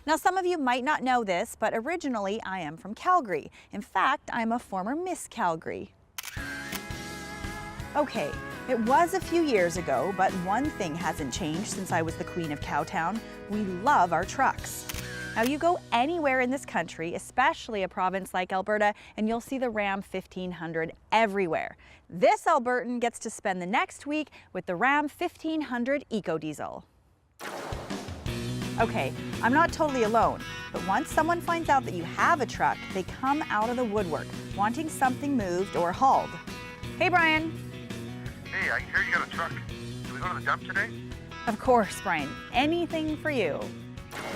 Now, some of you might not know this, but originally I am from Calgary. In fact, I'm a former Miss Calgary. Okay, it was a few years ago, but one thing hasn't changed since I was the Queen of Cowtown. We love our trucks. Now, you go anywhere in this country, especially a province like Alberta, and you'll see the Ram 1500 everywhere. This Albertan gets to spend the next week with the Ram 1500 Ecodiesel. Okay, I'm not totally alone, but once someone finds out that you have a truck, they come out of the woodwork, wanting something moved or hauled. Hey, Brian. Hey, I hear you got a truck. Can we go to the dump today? Of course, Brian. Anything for you.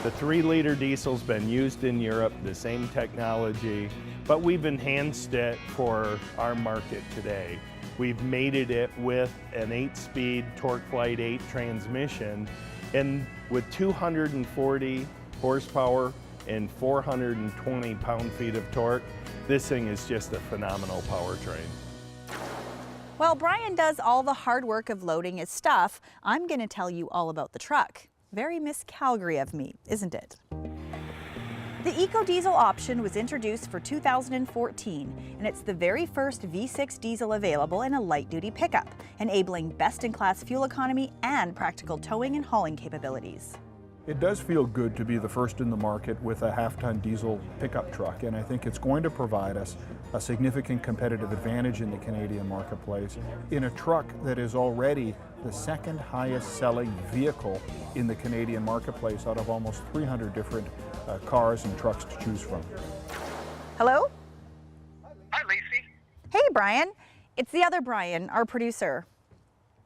The 3-liter diesel's been used in Europe, the same technology, but we've enhanced it for our market today. We've mated it with an 8-speed TorqueFlite 8 transmission, and with 240 horsepower and 420 pound-feet of torque, this thing is just a phenomenal powertrain. While Brian does all the hard work of loading his stuff, I'm going to tell you all about the truck. Very Miss Calgary of me, isn't it? The Ecodiesel option was introduced for 2014, and it's the very first V6 diesel available in a light-duty pickup, enabling best-in-class fuel economy and practical towing and hauling capabilities. It does feel good to be the first in the market with a half-ton diesel pickup truck, and I think it's going to provide us a significant competitive advantage in the Canadian marketplace in a truck that is already the second highest selling vehicle in the Canadian marketplace out of almost 300 different cars and trucks to choose from. Hello? Hi, Lacey. Hey, Brian. It's the other Brian, our producer.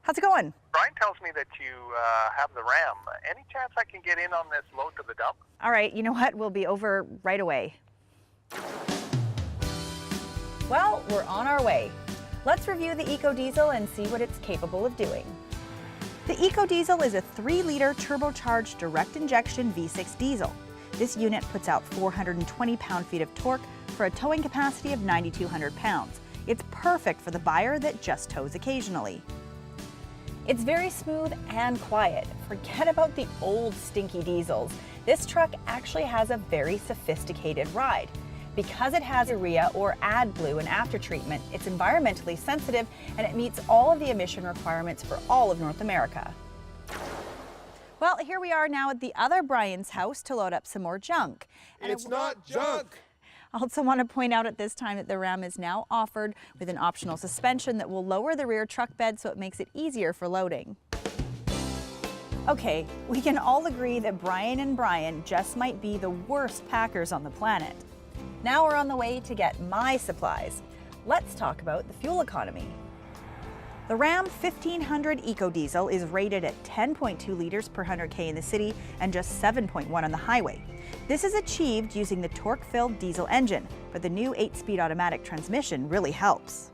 How's it going? Brian tells me that you have the Ram. Any chance I can get in on this load to the dump? All right, you know what? We'll be over right away. Well, we're on our way. Let's review the Ecodiesel and see what it's capable of doing. The Ecodiesel is a 3-liter turbocharged direct injection V6 diesel. This unit puts out 420 pound-feet of torque for a towing capacity of 9,200 pounds. It's perfect for the buyer that just tows occasionally. It's very smooth and quiet. Forget about the old stinky diesels. This truck actually has a very sophisticated ride. Because it has urea or AdBlue and aftertreatment, it's environmentally sensitive and it meets all of the emission requirements for all of North America. Well, here we are now at the other Brian's house to load up some more junk. And it's not junk! I also want to point out at this time that the Ram is now offered with an optional suspension that will lower the rear truck bed so it makes it easier for loading. Okay, we can all agree that Brian and Brian just might be the worst packers on the planet. Now we're on the way to get my supplies. Let's talk about the fuel economy. The Ram 1500 Ecodiesel is rated at 10.2 liters per 100K in the city and just 7.1 on the highway. This is achieved using the torque-filled diesel engine, but the new 8-speed automatic transmission really helps.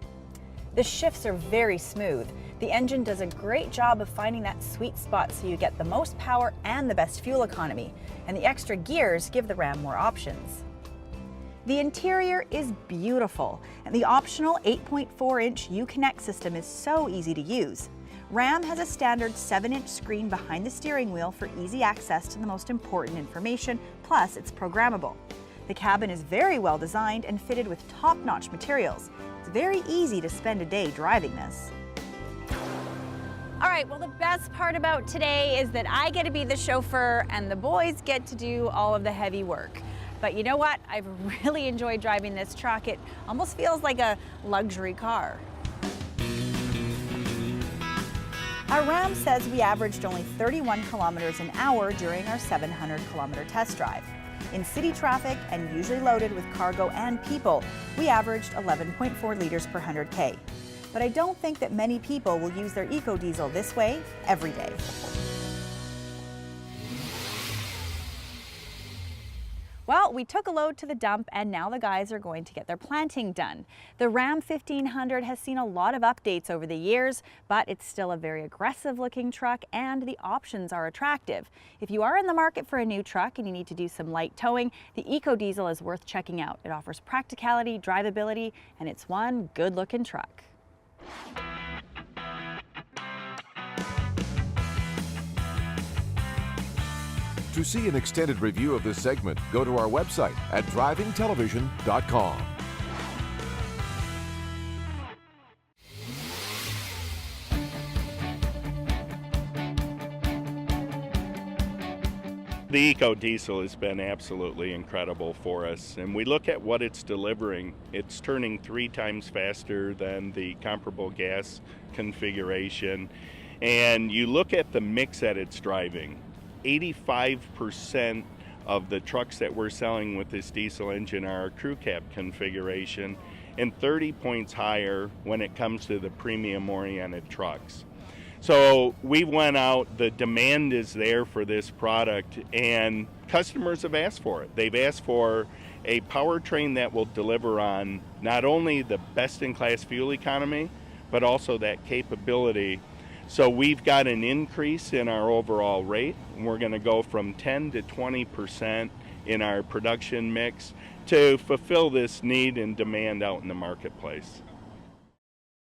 The shifts are very smooth. The engine does a great job of finding that sweet spot so you get the most power and the best fuel economy, and the extra gears give the Ram more options. The interior is beautiful, and the optional 8.4-inch Uconnect system is so easy to use. Ram has a standard 7-inch screen behind the steering wheel for easy access to the most important information, plus it's programmable. The cabin is very well designed and fitted with top-notch materials. It's very easy to spend a day driving this. All right, well, the best part about today is that I get to be the chauffeur and the boys get to do all of the heavy work. But you know what? I've really enjoyed driving this truck. It almost feels like a luxury car. Our Ram says we averaged only 31 kilometers an hour during our 700-kilometer test drive. In city traffic and usually loaded with cargo and people, we averaged 11.4 liters per 100K. But I don't think that many people will use their Ecodiesel this way every day. Well, we took a load to the dump and now the guys are going to get their planting done. The Ram 1500 has seen a lot of updates over the years, but it's still a very aggressive looking truck and the options are attractive. If you are in the market for a new truck and you need to do some light towing, the Ecodiesel is worth checking out. It offers practicality, drivability, and it's one good looking truck. To see an extended review of this segment, go to our website at drivingtelevision.com. The Ecodiesel has been absolutely incredible for us, and we look at what it's delivering. It's turning 3 times faster than the comparable gas configuration, and you look at the mix that it's driving. 85% of the trucks that we're selling with this diesel engine are a crew cab configuration, and 30 points higher when it comes to the premium-oriented trucks. So we went out, the demand is there for this product, and customers have asked for it. They've asked for a powertrain that will deliver on not only the best-in-class fuel economy, but also that capability. So we've got an increase in our overall rate, and we're going to go from 10 to 20% in our production mix to fulfill this need and demand out in the marketplace.